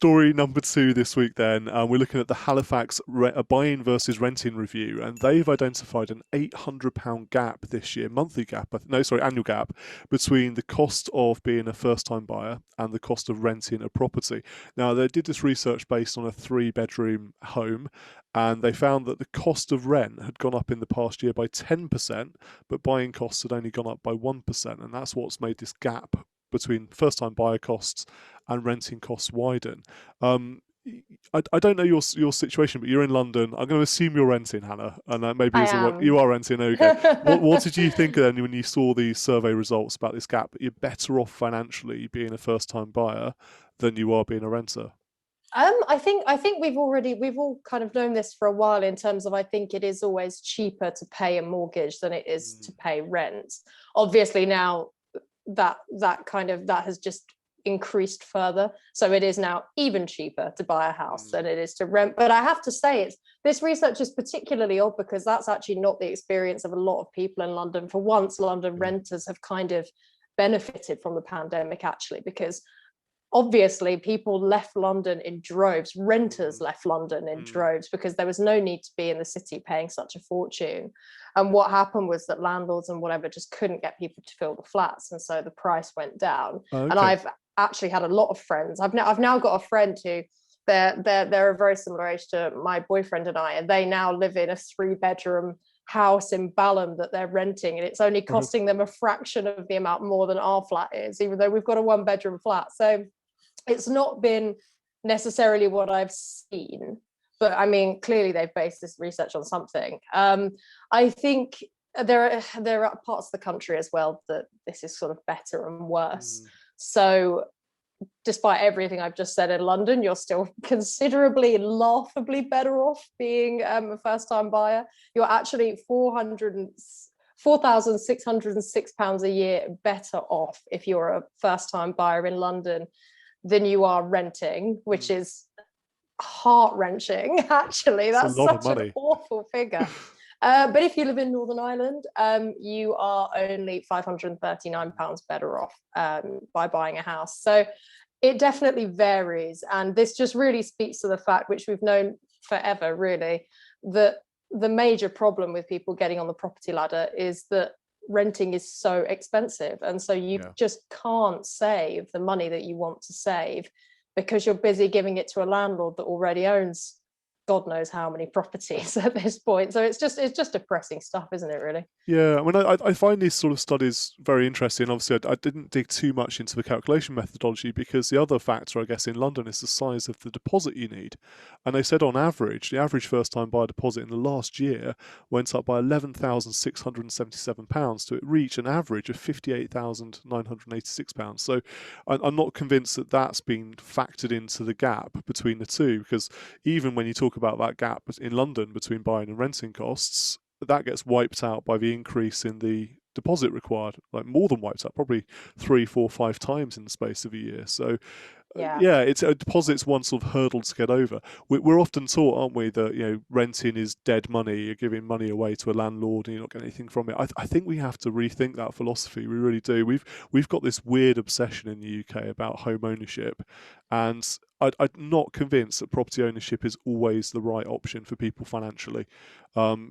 story number two this week then, we're looking at the Halifax buying versus renting review, and they've identified an £800 gap this year, monthly gap, no, sorry, annual gap, between the cost of being a first-time buyer and the cost of renting a property. Now, they did this research based on a three-bedroom home, and they found that the cost of rent had gone up in the past year by 10%, but buying costs had only gone up by 1%, and that's what's made this gap between first-time buyer costs and renting costs widen. Um, I don't know your situation, but you're in London. I'm going to assume you're renting, Hannah, and maybe I is the right. am. You are renting. There we go. What did you think then when you saw these survey results about this gap? You're better off financially being a first-time buyer than you are being a renter. I think we've all kind of known this for a while in terms of I think it is always cheaper to pay a mortgage than it is to pay rent. Obviously now that has just increased further. So it is now even cheaper to buy a house than it is to rent. But I have to say this research is particularly odd because that's actually not the experience of a lot of people in London. For once, London renters have kind of benefited from the pandemic actually, because obviously people left London in droves. Renters left London in droves because there was no need to be in the city paying such a fortune. And what happened was that landlords and whatever just couldn't get people to fill the flats, and so the price went down. And Okay. I've actually had a lot of friends. I've now got a friend who they're a very similar age to my boyfriend and I, and they now live in a 3-bedroom house in Balham that they're renting, and it's only costing them a fraction of the amount more than our flat is, even though we've got a 1-bedroom flat. So it's not been necessarily what I've seen, but I mean, clearly they've based this research on something. I think there are parts of the country as well that this is sort of better and worse. So despite everything I've just said in London, you're still considerably, laughably better off being a first-time buyer. You're actually £4,606 a year better off if you're a first-time buyer in London than you are renting, which is heart-wrenching, actually. It's a That's lot of such an money. awful figure. But if you live in Northern Ireland, you are only £539 better off by buying a house. So it definitely varies. And this just really speaks to the fact, which we've known forever, really, that the major problem with people getting on the property ladder is that renting is so expensive, and so you just can't save the money that you want to save because you're busy giving it to a landlord that already owns God knows how many properties at this point. So it's just depressing stuff, isn't it, really? Yeah, I mean, I find these sort of studies very interesting. Obviously, I didn't dig too much into the calculation methodology because the other factor, I guess, in London is the size of the deposit you need. And they said on average, the average first-time buyer deposit in the last year went up by £11,677 to reach an average of £58,986. So I'm not convinced that that's been factored into the gap between the two, because even when you talk about that gap in London between buying and renting costs, that gets wiped out by the increase in the deposit required, like more than wiped out, probably 3, 4, 5 times in the space of a year. So Yeah. yeah, it's a deposit's one sort of hurdle to get over. We're often taught, aren't we, that renting is dead money. You're giving money away to a landlord and you're not getting anything from it. I think we have to rethink that philosophy. We really do. We've got this weird obsession in the UK about home ownership, and I'm not convinced that property ownership is always the right option for people financially,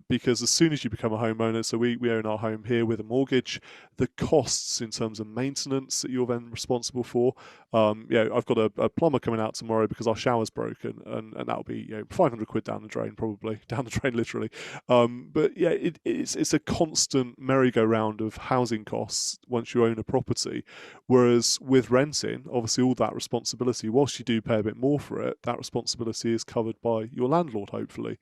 because as soon as you become a homeowner, so we own our home here with a mortgage, the costs in terms of maintenance that you're then responsible for. I've got a plumber coming out tomorrow because our shower's broken, and that'll be £500 down the drain, probably down the drain literally. But yeah, it's a constant merry-go-round of housing costs once you own a property. Whereas with renting, obviously all that responsibility, whilst you do pay a bit more for it, that responsibility is covered by your landlord, hopefully.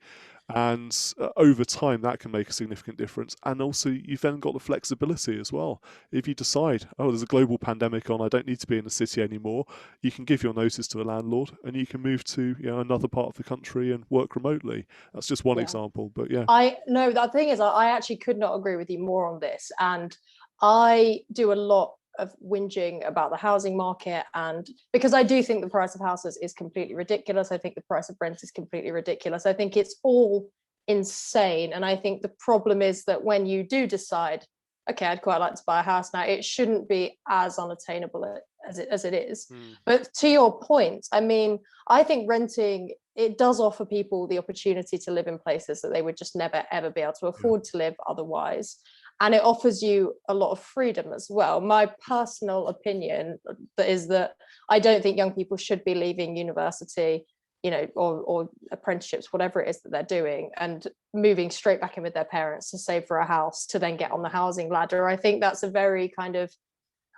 And over time, that can make a significant difference. And also, you've then got the flexibility as well. If you decide, oh, there's a global pandemic on, I don't need to be in the city anymore, you can give your notice to a landlord and you can move to another part of the country and work remotely. That's just one Yeah. example, but yeah. I know the thing is, I actually could not agree with you more on this. And I do a lot of whinging about the housing market, and because I do think the price of houses is completely ridiculous. I think the price of rent is completely ridiculous. I think it's all insane. And I think the problem is that when you do decide, okay, I'd quite like to buy a house now, it shouldn't be as unattainable as it is. Mm. But to your point, I mean, I think renting, it does offer people the opportunity to live in places that they would just never ever be able to afford to live otherwise, and it offers you a lot of freedom as well. My personal opinion is that I don't think young people should be leaving university, you know, or apprenticeships, whatever it is that they're doing, and moving straight back in with their parents to save for a house to then get on the housing ladder. I think that's a very kind of,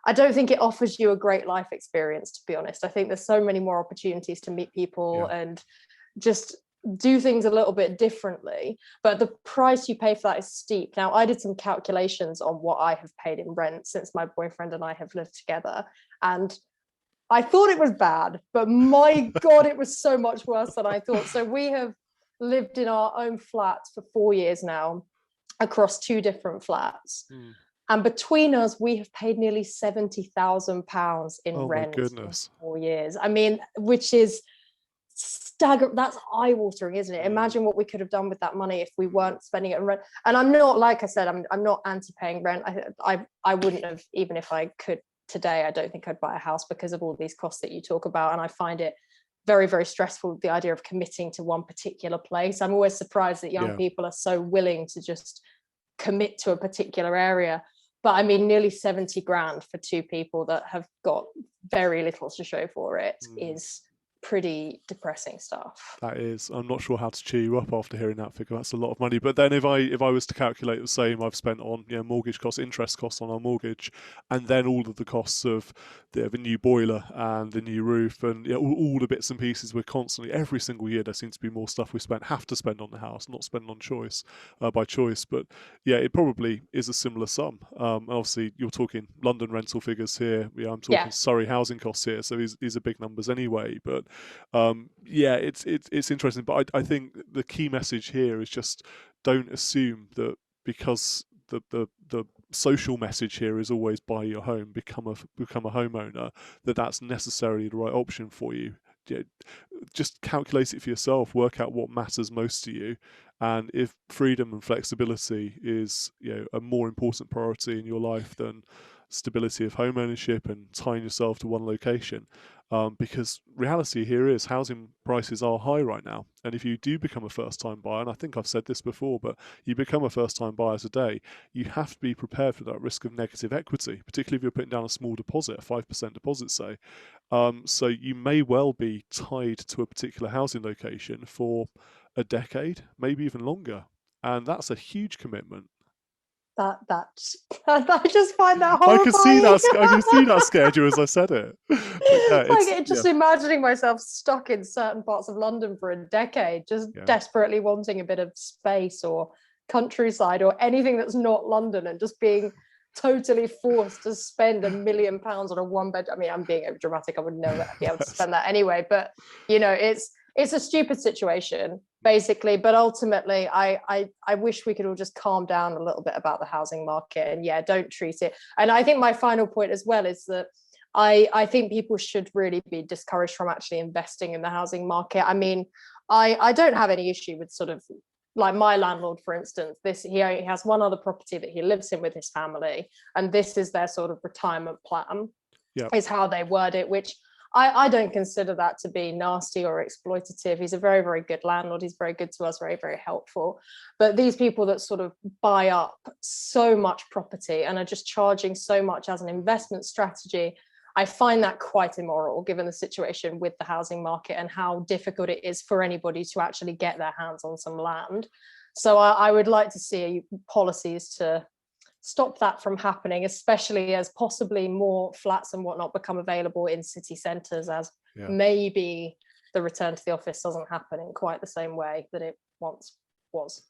I don't think it offers you a great life experience, to be honest. I think there's so many more opportunities to meet people and just do things a little bit differently, but the price you pay for that is steep. Now, I did some calculations on what I have paid in rent since my boyfriend and I have lived together, and I thought it was bad, but my God, it was so much worse than I thought. So we have lived in our own flat for 4 years now, across 2 different flats. Mm. And between us, we have paid nearly £70,000 in Oh my rent in goodness. 4 years. I mean, which is staggering. That's eye-watering, isn't it? Imagine what we could have done with that money if we weren't spending it on rent. And I'm not, like I said, I'm not anti-paying rent. I wouldn't have, even if I could today. I don't think I'd buy a house because of all these costs that you talk about. And I find it very, very stressful, the idea of committing to one particular place. I'm always surprised that young people are so willing to just commit to a particular area. But I mean, nearly 70 grand for 2 people that have got very little to show for it is pretty depressing stuff. That is, I'm not sure how to cheer you up after hearing that figure. That's a lot of money. But then if I was to calculate the same I've spent on, you know, mortgage costs, interest costs on our mortgage, and then all of the costs of the new boiler and the new roof, and you know, all the bits and pieces, we're constantly, every single year there seems to be more stuff we have to spend on the house, not spend on choice, by choice. But yeah, it probably is a similar sum. Obviously you're talking London rental figures here. Yeah, I'm talking Surrey housing costs here, so these are big numbers anyway. But yeah, it's interesting, but I think the key message here is just don't assume that because the social message here is always buy your home, become a homeowner, that's necessarily the right option for you. Just calculate it for yourself, work out what matters most to you, and if freedom and flexibility is, you know, a more important priority in your life than stability of home ownership and tying yourself to one location, because reality here is housing prices are high right now. And if you do become a first-time buyer, and I think I've said this before, but you become a first-time buyer today, you have to be prepared for that risk of negative equity, particularly if you're putting down a small deposit, a 5% deposit, say. So you may well be tied to a particular housing location for a decade, maybe even longer. And that's a huge commitment. I just find that I can see horrifying. that. I can see that scared you as I said it. But yeah, like just imagining myself stuck in certain parts of London for a decade, just desperately wanting a bit of space or countryside or anything that's not London, and just being totally forced to spend £1 million on a 1-bed. I mean, I'm being over dramatic. I would never be able to spend that anyway. But you know, it's a stupid situation, basically. But ultimately, I wish we could all just calm down a little bit about the housing market, and don't treat it. And I think my final point as well is that I think people should really be discouraged from actually investing in the housing market. I mean, I don't have any issue with sort of, like, my landlord, for instance, he has one other property that he lives in with his family, and this is their sort of retirement plan, is how they word it, which I don't consider that to be nasty or exploitative. He's a very, very good landlord. He's very good to us, very, very helpful. But these people that sort of buy up so much property and are just charging so much as an investment strategy, I find that quite immoral, given the situation with the housing market and how difficult it is for anybody to actually get their hands on some land. So I would like to see policies to stop that from happening, especially as possibly more flats and whatnot become available in city centres, as maybe the return to the office doesn't happen in quite the same way that it once was.